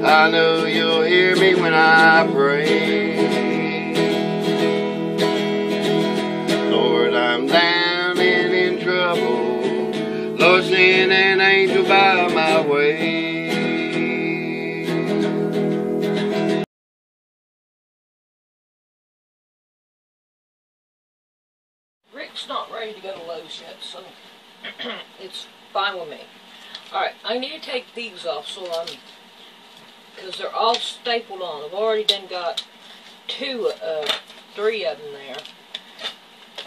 I know you'll hear me when I pray. Lord, I'm down and in trouble. Lord, send an angel by my way. Rick's not ready to go to Lowe's yet, so it's fine with me. Alright, I need to take these off because they're all stapled on. I've already done got three of them there.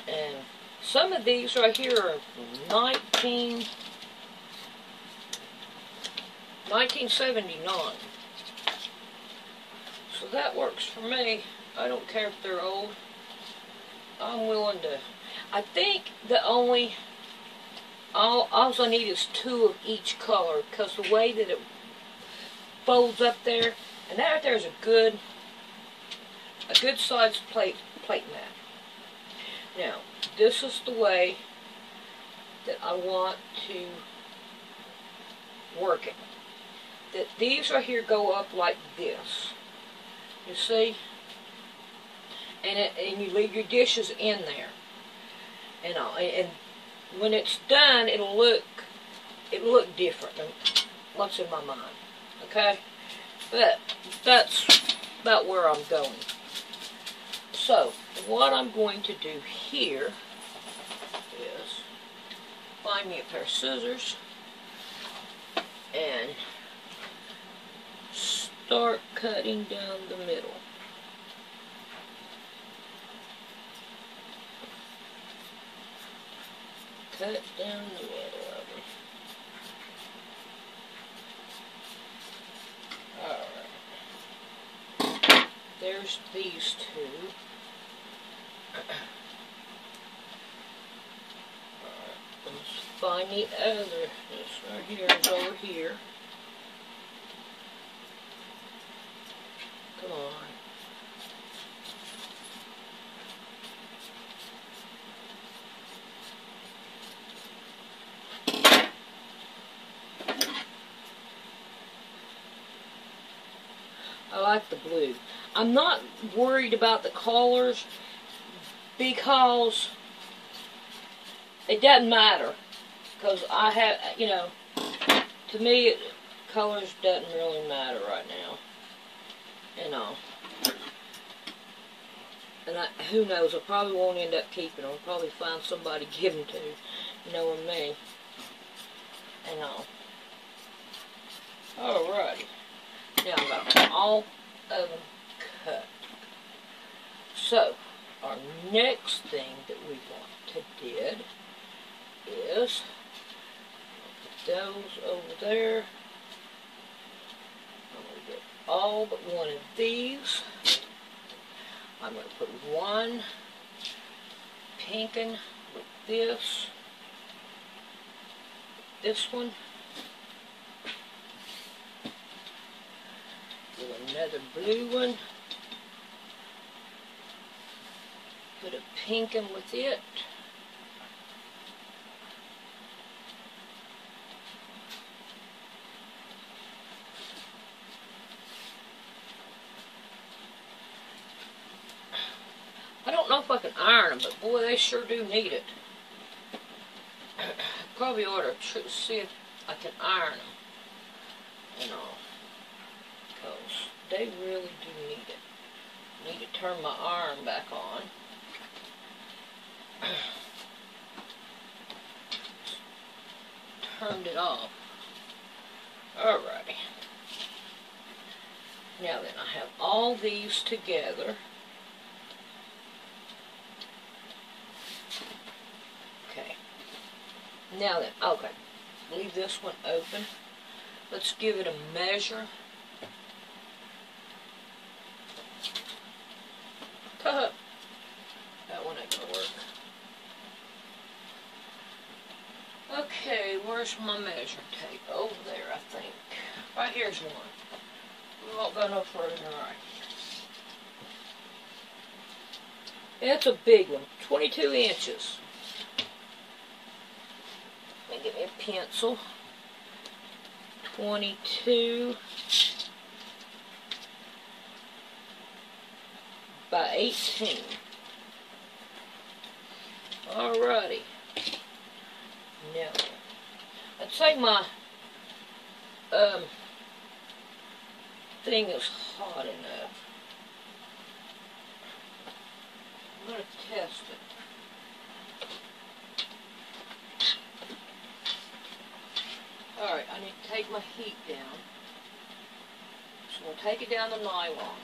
And some of these right here are from 1979. So that works for me. I don't care if they're old. I'm willing to. I think the all I need is 2 of each color, because the way that it folds up there, and that right there is a good sized plate mat. Now, this is the way that I want to work it. That these right here go up like this. You see? And you leave your dishes in there. And when it's done, it'll look different than what's in my mind. Okay? But that's about where I'm going. So, what I'm going to do here is find me a pair of scissors and start cutting down the middle. Cut down the middle of them. Alright. There's these 2. Alright, let's find the other. This right here is over here. Come on. I like the blue. I'm not worried about the colors because it doesn't matter. Because I have, you know, to me, colors doesn't really matter right now. You know. And who knows, I probably won't end up keeping them. I'll probably find somebody to give them to, knowing me. You know. Alrighty. Now I've got all of them cut. So, our next thing that we want to do is put those over there. I'm going to get all but one of these. I'm going to put one pinkin with this one. Another blue one. Put a pinkin with it. I don't know if I can iron them, but boy, they sure do need it. Probably ought to see if I can iron them. You know. Because they really do need it. I need to turn my iron back on. Turned it off. Alrighty. Now then, I have all these together. Okay. Now then, okay. Leave this one open. Let's give it a measure. That one ain't gonna work. Okay, where's my measuring tape? Over there, I think. Right here's one. We won't go no further. Alright. It's a big one. 22 inches. Let me get me a pencil. 22. by 18. Alrighty. Now, I'd say my thing is hot enough. I'm going to test it. Alright, I need to take my heat down. So we'll take it down the nylon.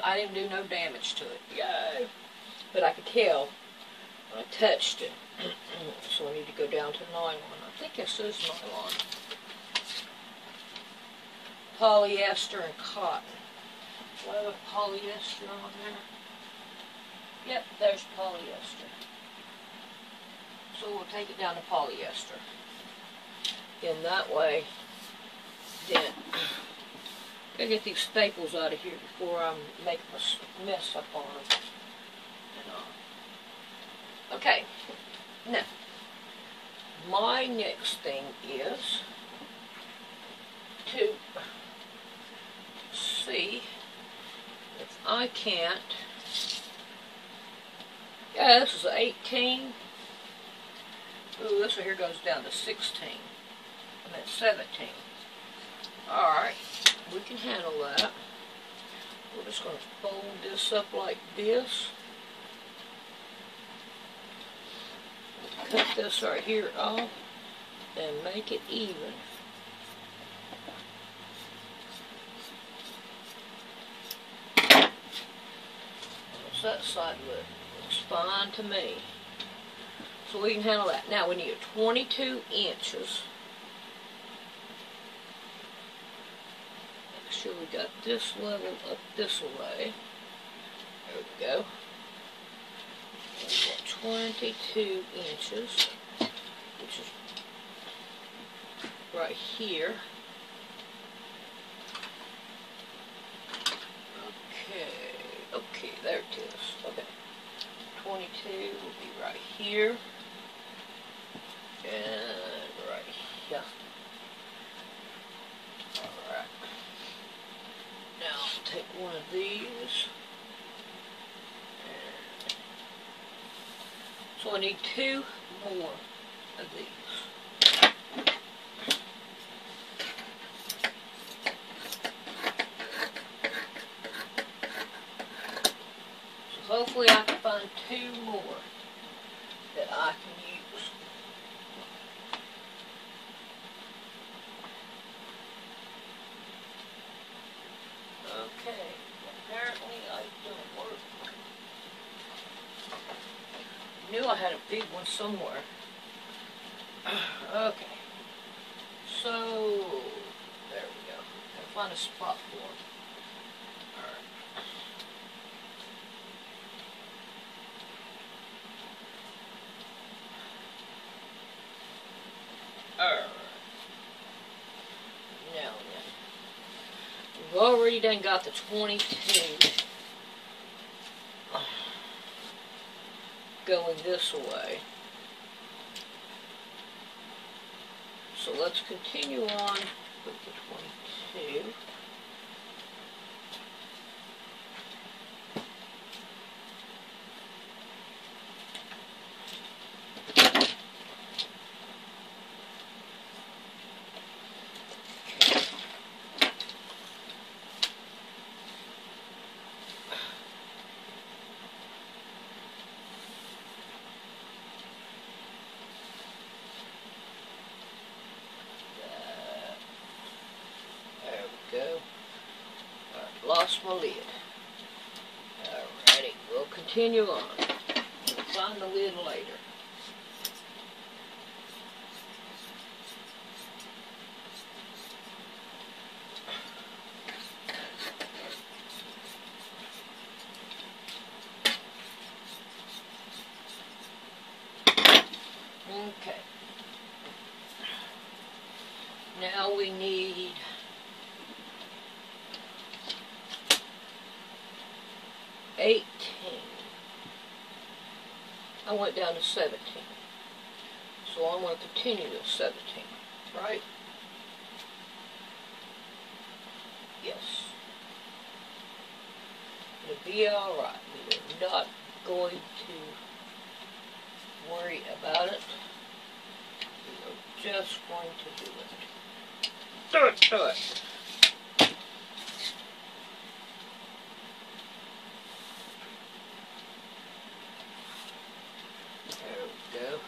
I didn't do no damage to it. Yay! But I could tell when I touched it. So I need to go down to nylon. I think this is nylon. Polyester and cotton. Do I have polyester on there? Yep, there's polyester. So we'll take it down to polyester. In that way, then gotta get these staples out of here before I'm making a mess up on them. Okay, now my next thing is to see if I can't. Yeah, this is 18. Ooh, this one here goes down to 16. And that's 17. Alright, we can handle that. We're just going to fold this up like this. Cut this right here off and make it even. How's that side look? Looks fine to me. So we can handle that. Now we need 22 inches. Make sure we got this level up this way. There we go. 22 inches, which is right here. Okay, there it is. Okay, 22 will be right here, and right here. Alright, now I'll take one of these. So I need 2 more of these. So hopefully I can find 2 more that I can use. Okay, apparently I don't work. Knew I had a big one somewhere. Okay. So, there we go. Gotta find a spot for it. Alright. Now then. We've already done got the 22. Going this way. So let's continue on with the 22. Lost my lid. Alrighty, we'll continue on. We'll find the lid later. Okay. Now we need 18. I went down to 17. So I'm going to continue to 17, right? Yes. be alright. We're not going to worry about it. We're just going to do it. Do it, do it. There we go.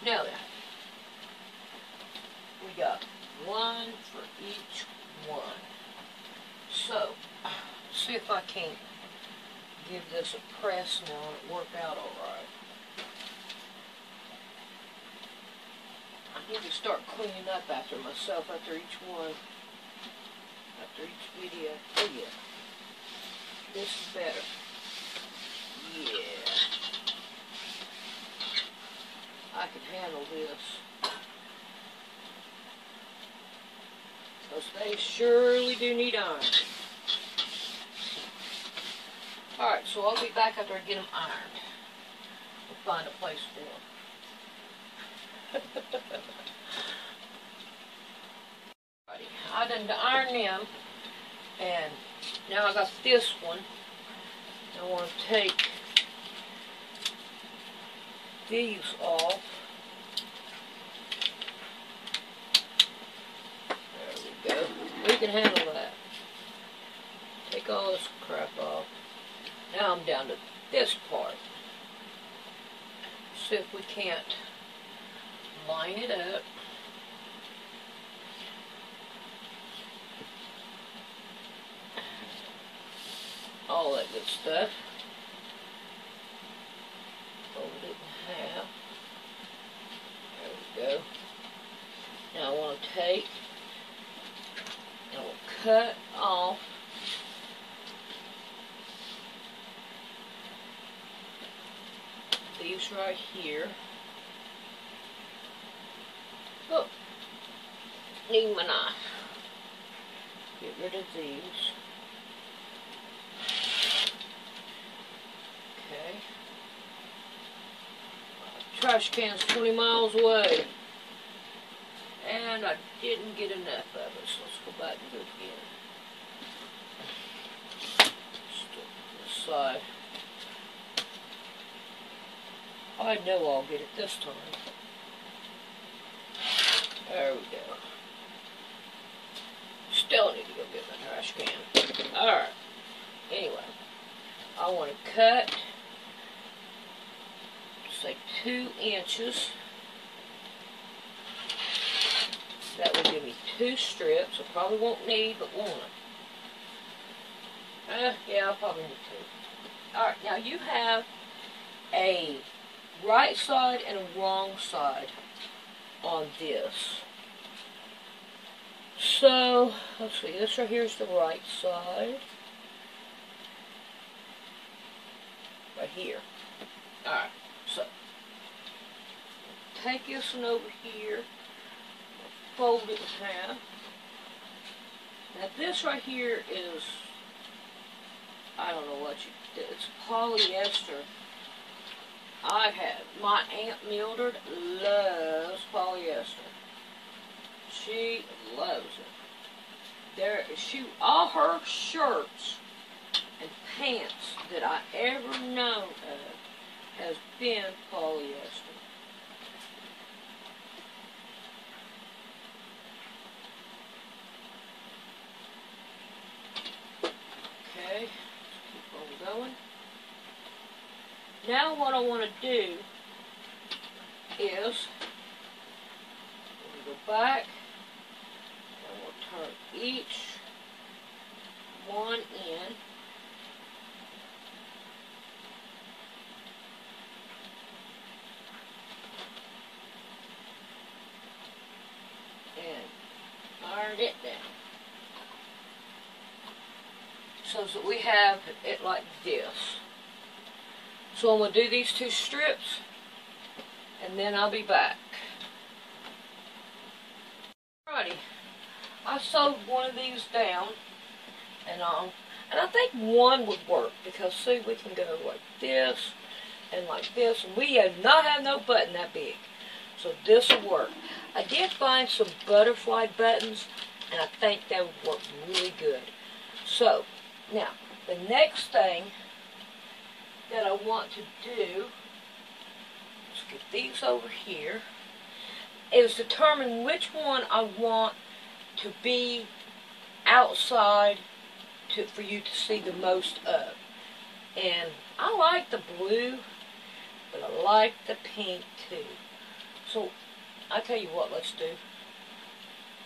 Now then, we got one for each one. So, see if I can't give this a press now and it work out alright. I need to start cleaning up after myself after each one, after each video. Oh yeah, this is better. Yeah. I can handle this. Because they surely do need iron. Alright, so I'll be back after I get them ironed. We'll find a place for them. Alrighty, I done ironed them. And now I got this one. I want to take these off. There we go. We can handle that. Take all this crap off. Now I'm down to this part. See if we can't line it up. All that good stuff. Fold it in half. There we go. Now I want to take and we'll cut off these right here. Oh, need my knife. Get rid of these. Okay. Trash can's 20 miles away. And I didn't get enough of it, so let's go back and do it again. Stick this side. I know I'll get it this time. There we go. Still need to go get my trash can. Alright. Anyway, I want to cut, say 2 inches. That will give me 2 strips. I probably won't need but one. Yeah, I'll probably need 2. Alright, now you have a right side and a wrong side on this. So, let's see, this right here is the right side. Right here. Alright, so, take this one over here, fold it in half. Now this right here is, I don't know what it's polyester. My Aunt Mildred loves polyester. She loves it. All her shirts and pants that I ever known of has been polyester. Okay, keep on going. Now what I want to do is we'll go back and we'll turn each one in. And iron it down. So that we have it like this. So I'm going to do these 2 strips, and then I'll be back. Alrighty, I sewed one of these down, and And I think one would work because, see, we can go like this and like this. And we do not have no button that big. So this will work. I did find some butterfly buttons, and I think that would work really good. So, now, the next thing that I want to do, let's get these over here, is determine which one I want to be outside for you to see the most of. And I like the blue, but I like the pink too. So, I'll tell you what let's do.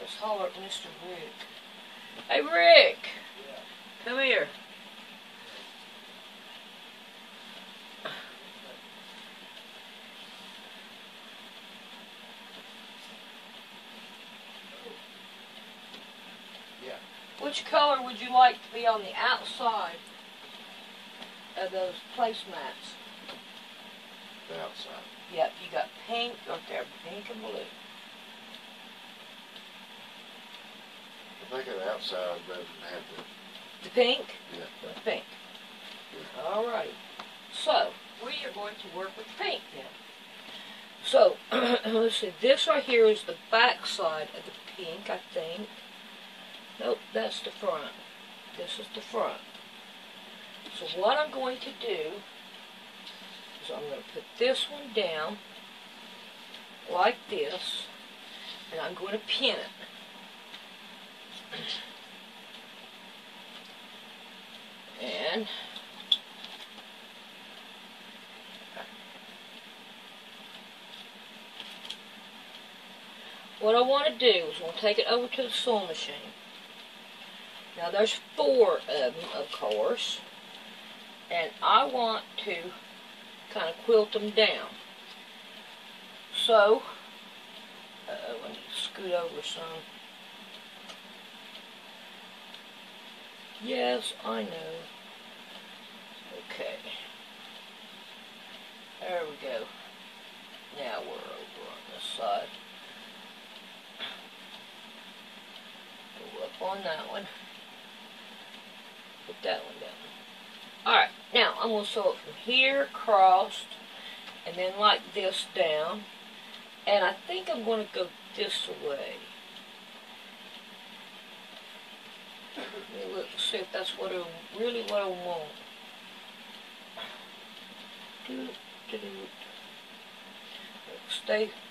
Let's holler at Mr. Rick. Hey Rick! Yeah. Come here. Which color would you like to be on the outside of those placemats? The outside. Yep, you got pink right there, pink and blue. I think the outside doesn't have The pink? Yeah. The pink. Yeah. Alright. So, we are going to work with pink now. So, let's see, this right here is the back side of the pink, I think. Nope, that's the front. This is the front. So what I'm going to do is I'm going to put this one down like this, and I'm going to pin it. And what I want to do is I'm going to take it over to the sewing machine. Now there's 4 of them, of course, and I want to kind of quilt them down. So, let me scoot over some. Yes, I know. Okay. There we go. Now we're over on this side. Go up on that one. Put that one down. Alright, now I'm going to sew it from here across, and then like this down. And I think I'm going to go this way. Let me look and see if that's what really what I want.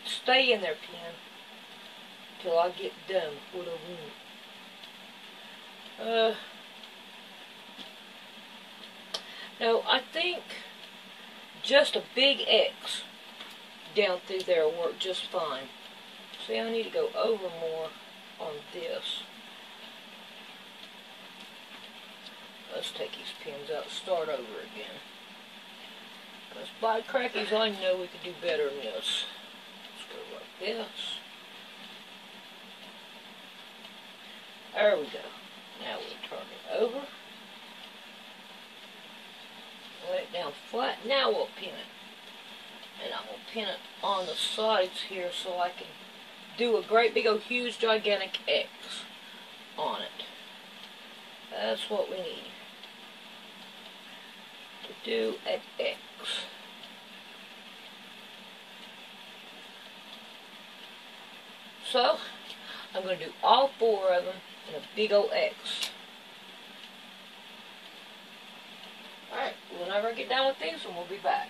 Stay in there, Pen, till I get done with what I want. No, I think just a big X down through there will work just fine. See, I need to go over more on this. Let's take these pins out and start over again. Because by crackies, I know we could do better than this. Let's go like this. There we go. Now we'll turn it over. Lay it down flat. Now we'll pin it. And I'm going to pin it on the sides here so I can do a great big old huge gigantic X on it. That's what we need. To do an X. So, I'm going to do all 4 of them in a big old X. Alright, whenever I get done with these, and we'll be back.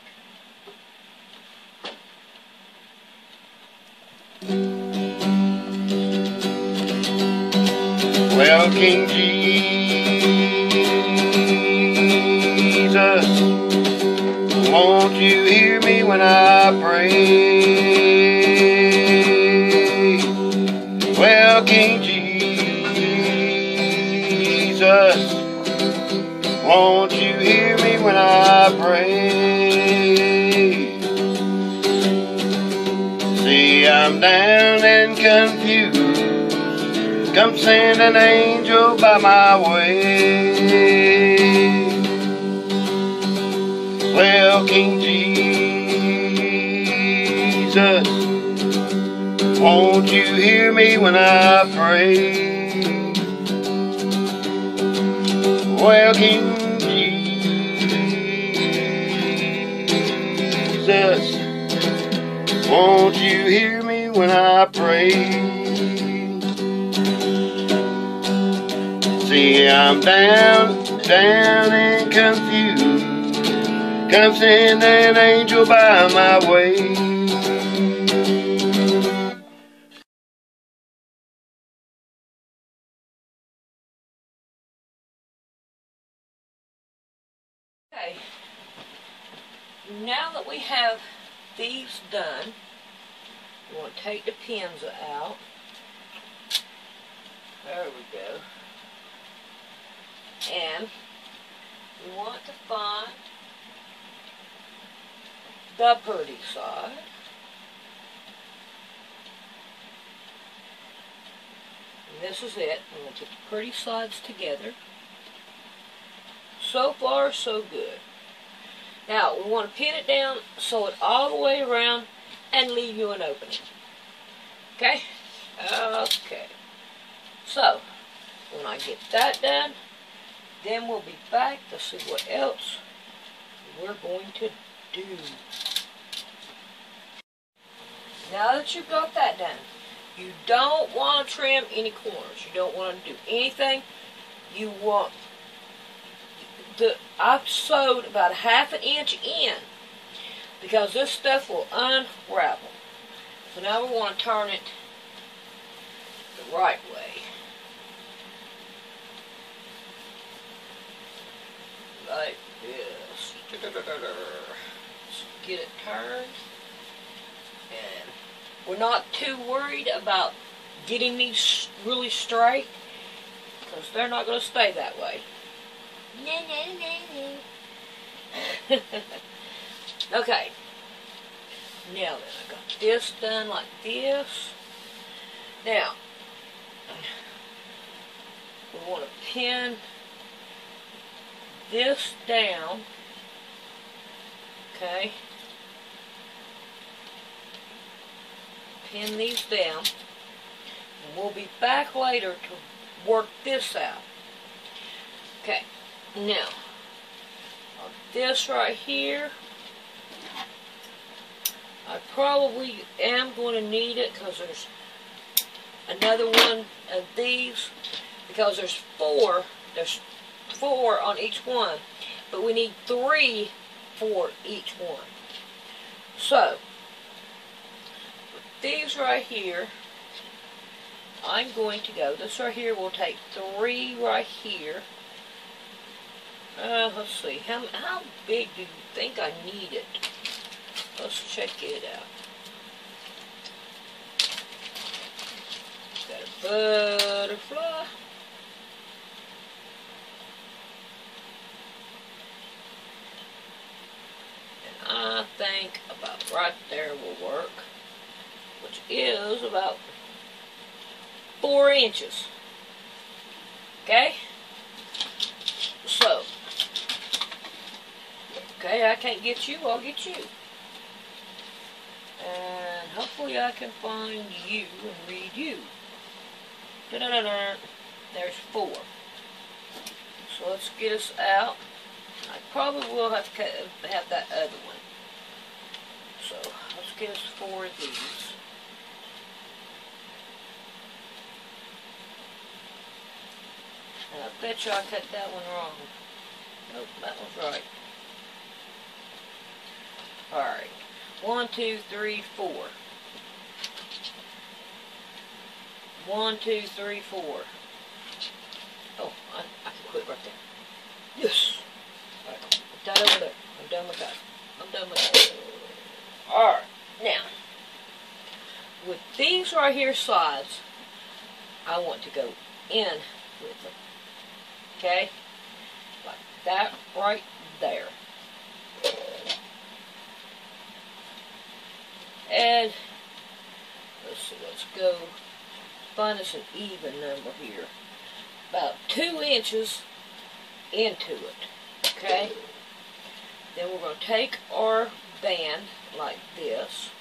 Well, King Jesus, won't you hear me when I pray? Well, King Jesus, won't you hear me when I pray? See, I'm down and confused. Come send an angel by my way. Well, King Jesus, won't you hear me when I pray? Well, King Jesus, won't you hear me when I pray? See, I'm down and confused. Come send an angel by my way. Okay, now that we have these done, we want to take the pins out. There we go. And we want to find the pretty side. And this is it. I'm going to put the pretty sides together. So far, so good. Now, we want to pin it down, sew it all the way around, and leave you an opening. Okay? Okay. So, when I get that done, then we'll be back to see what else we're going to do. Now that you've got that done, you don't want to trim any corners. You don't want to do anything. You want I've sewed about 1/2 inch in because this stuff will unravel. So now we want to turn it the right way. Like this. Just get it turned. And we're not too worried about getting these really straight because they're not going to stay that way. Okay. Now then, I got this done like this. Now, we want to pin this down. Okay. Pin these down. And we'll be back later to work this out. Okay. Now, on this right here, I probably am going to need it because there's another one of these, because there's four on each one, but we need 3 for each one. So, with these right here, I'm going to go, this right here will take 3 right here. Let's see, how big do you think I need it? Let's check it out. Got a butterfly. And I think about right there will work, which is about 4 inches. Okay? So, okay, I can't get you, I'll get you. And hopefully I can find you and read you. Da-da-da-da. There's 4. So let's get us out. I probably will have to have that other one. So let's get us 4 of these. And I bet you I cut that one wrong. Nope, that one's right. Alright. 1, 2, 3, 4. 1, 2, 3, 4. Oh, I can quit right there. Yes! Alright, put that over there. I'm done with that. I'm done with that. Alright, now, with these right here sides, I want to go in with them. Okay? Like that right there. And let's see, let's go find us an even number here. About 2 inches into it. Okay? Then we're going to take our band like this,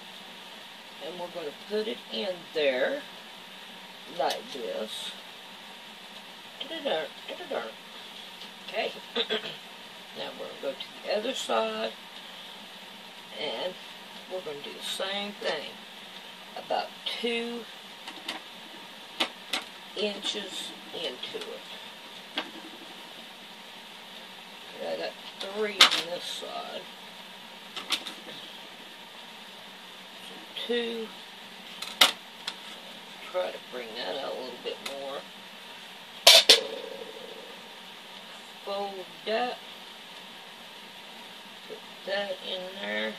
and we're going to put it in there like this. Okay. Now we're going to go to the other side, and we're going to do the same thing. About 2 inches into it. Okay, I got 3 on this side. 2. Try to bring that out a little bit more. Fold that. Put that in there.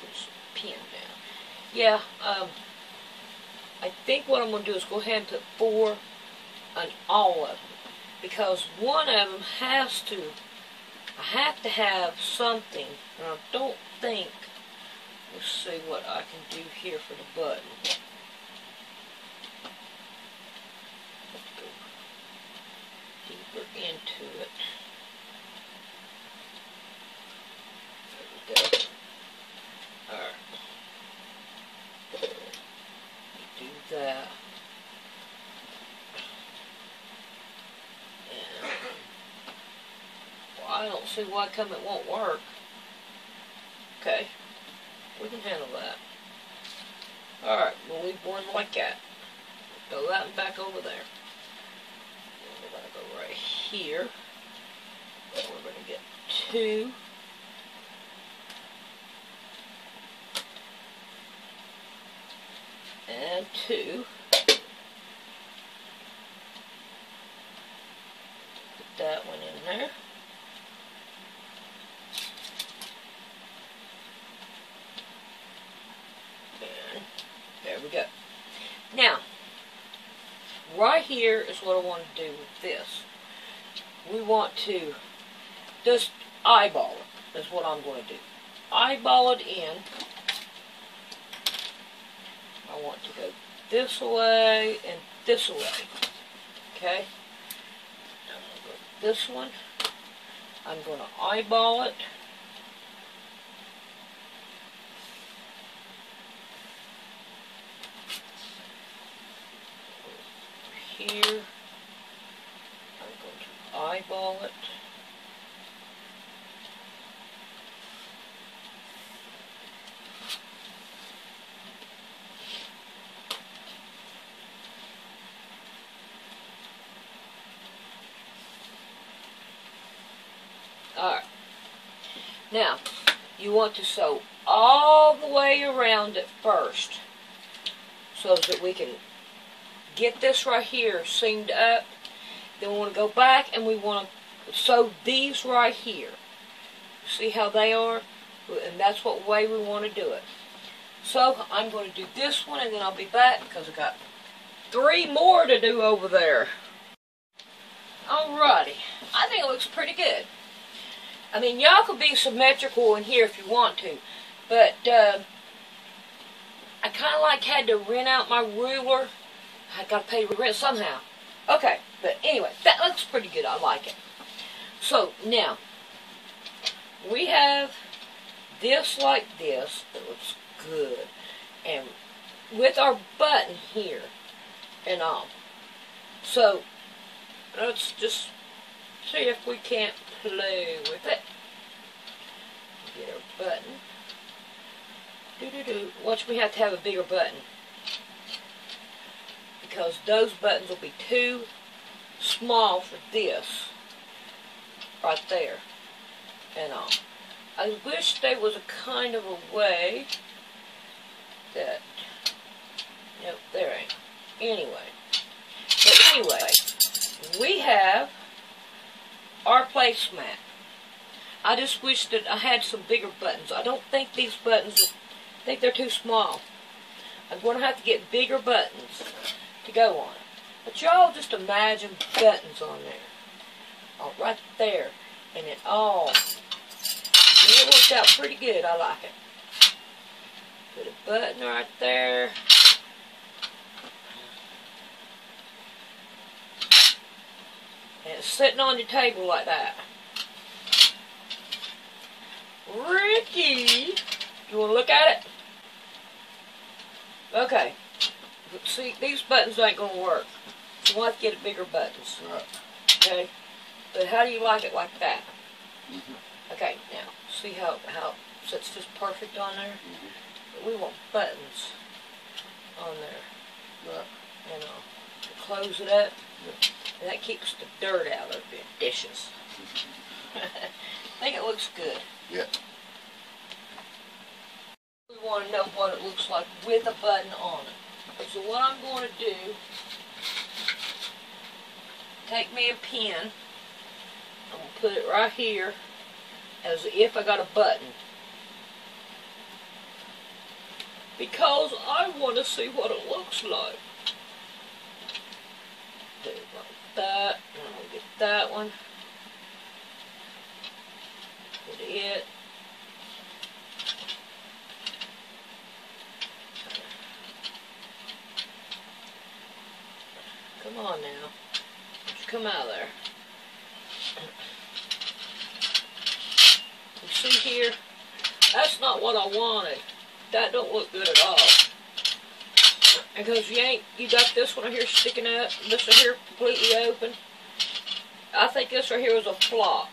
Put some pin down. Yeah, I think what I'm going to do is go ahead and put 4 on all of them. Because one of them has to, I have to have something. And I don't think, let's see what I can do here for the button. Let's go deeper into it. There we go. Alright. Do that. And, well, I don't see why come it won't work. Okay. We can handle that. Alright, we'll leave one like that. Throw that one back over there. And we're going to go right here. And we're going to get 2. And 2. Put that one in there. And there we go. Now, right here is what I want to do with this. We want to just eyeball it, is what I'm going to do. Eyeball it in. I want to go this way and this way. Okay? I'm going to go this one. I'm going to eyeball it. Here. I'm going to eyeball it. Alright. Now, you want to sew all the way around it first so that we can get this right here seamed up. Then we want to go back and we want to sew these right here. See how they are? And that's what way we want to do it. So, I'm going to do this one and then I'll be back because I've got 3 more to do over there. Alrighty. I think it looks pretty good. I mean, y'all could be symmetrical in here if you want to, but I kind of like had to rent out my ruler. I got to pay rent somehow. Okay, but anyway, that looks pretty good. I like it. So, now, we have this like this. It looks good. And with our button here and all. So, let's just see if we can't play with it. Get our button. Watch, we have to have a bigger button. Because those buttons will be too small for this. Right there. And all. I wish there was a kind of a way that... Nope, there ain't. Anyway. But anyway, we have our placemat. I just wish that I had some bigger buttons. I don't think these buttons, I think they're too small. I'm going to have to get bigger buttons to go on it. But y'all just imagine buttons on there. Oh, right there. And it all, it worked out pretty good. I like it. Put a button right there. And it's sitting on your table like that. Ricky, you want to look at it? Okay. See, these buttons ain't going to work. So we'll have to get bigger buttons. Right. Okay? But how do you like it like that? Mm-hmm. Okay, now, see how it sits just perfect on there? Mm-hmm. But we want buttons on there. Right. You know, to close it up. Yeah. And that keeps the dirt out of the dishes. I think it looks good. Yeah. We want to know what it looks like with a button on it. So what I'm going to do, take me a pin, I'm going to put it right here as if I got a button. Because I want to see what it looks like. Do it like that, and I'm going to get that one. Put it. Come on now. Just come out of there. You see here? That's not what I wanted. That don't look good at all. Because you got this one right here sticking out, this right here completely open. I think this right here was a flop.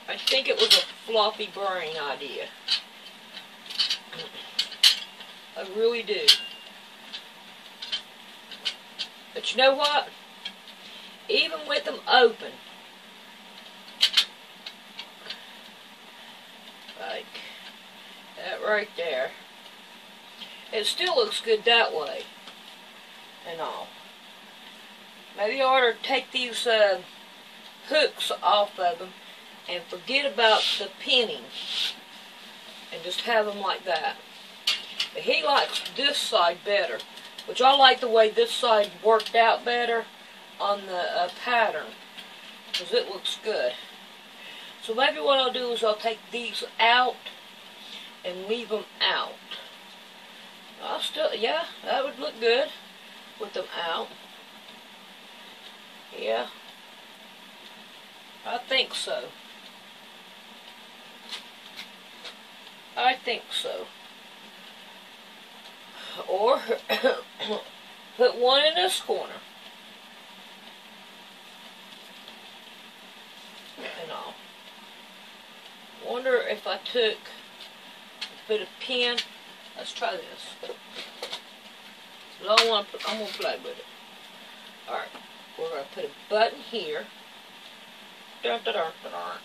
I think it was a floppy brain idea. I really do. But you know what? Even with them open, like that right there, it still looks good that way and all. Maybe you ought to take these hooks off of them and forget about the pinning and just have them like that. But he likes this side better, which I like the way this side worked out better on the pattern, because it looks good. So maybe what I'll do is I'll take these out and leave them out. Yeah, that would look good with them out. Yeah, I think so. I think so. Or put one in this corner. And I'll wonder if I took a bit of pin. Let's try this. I'm gonna play with it. Alright, we're gonna put a button here. Dun, dun, dun, dun, dun.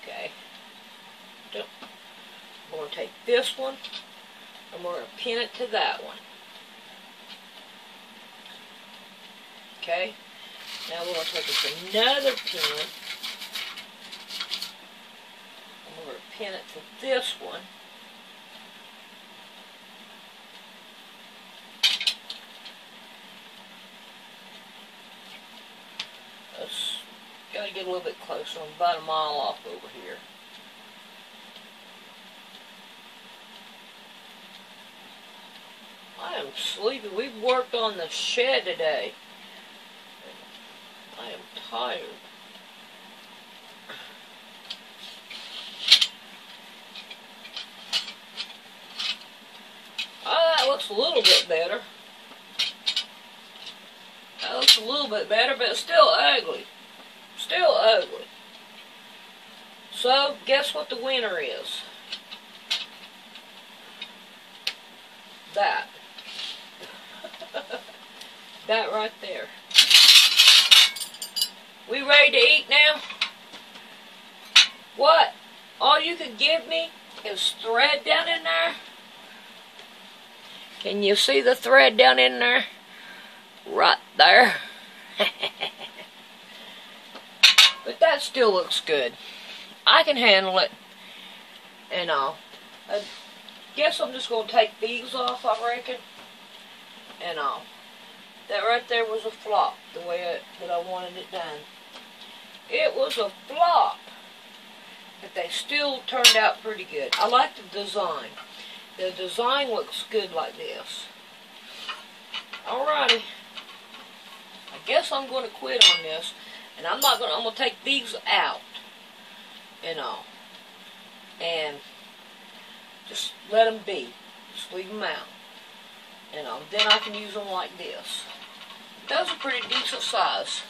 Okay. Dun. We're gonna take this one and we're gonna pin it to that one. Okay. Now we're going to take us another pin, and we're going to pin it to this one. Let's got to get a little bit closer. I'm about a mile off over here. I am sleepy. We've worked on the shed today. I am tired. Oh, that looks a little bit better. That looks a little bit better, but it's still ugly. Still ugly. So, guess what the winner is? That. That right there. We ready to eat now? What? All you can give me is thread down in there? Can you see the thread down in there? Right there. But that still looks good. I can handle it. And I guess I'm just going to take these off, I reckon. And that right there was a flop, the way that I wanted it done. It was a flop, but they still turned out pretty good. I like the design. The design looks good like this. Alrighty. I guess I'm going to quit on this, and I'm going to take these out, and just let them be. Just leave them out. Then I can use them like this. those are pretty decent size.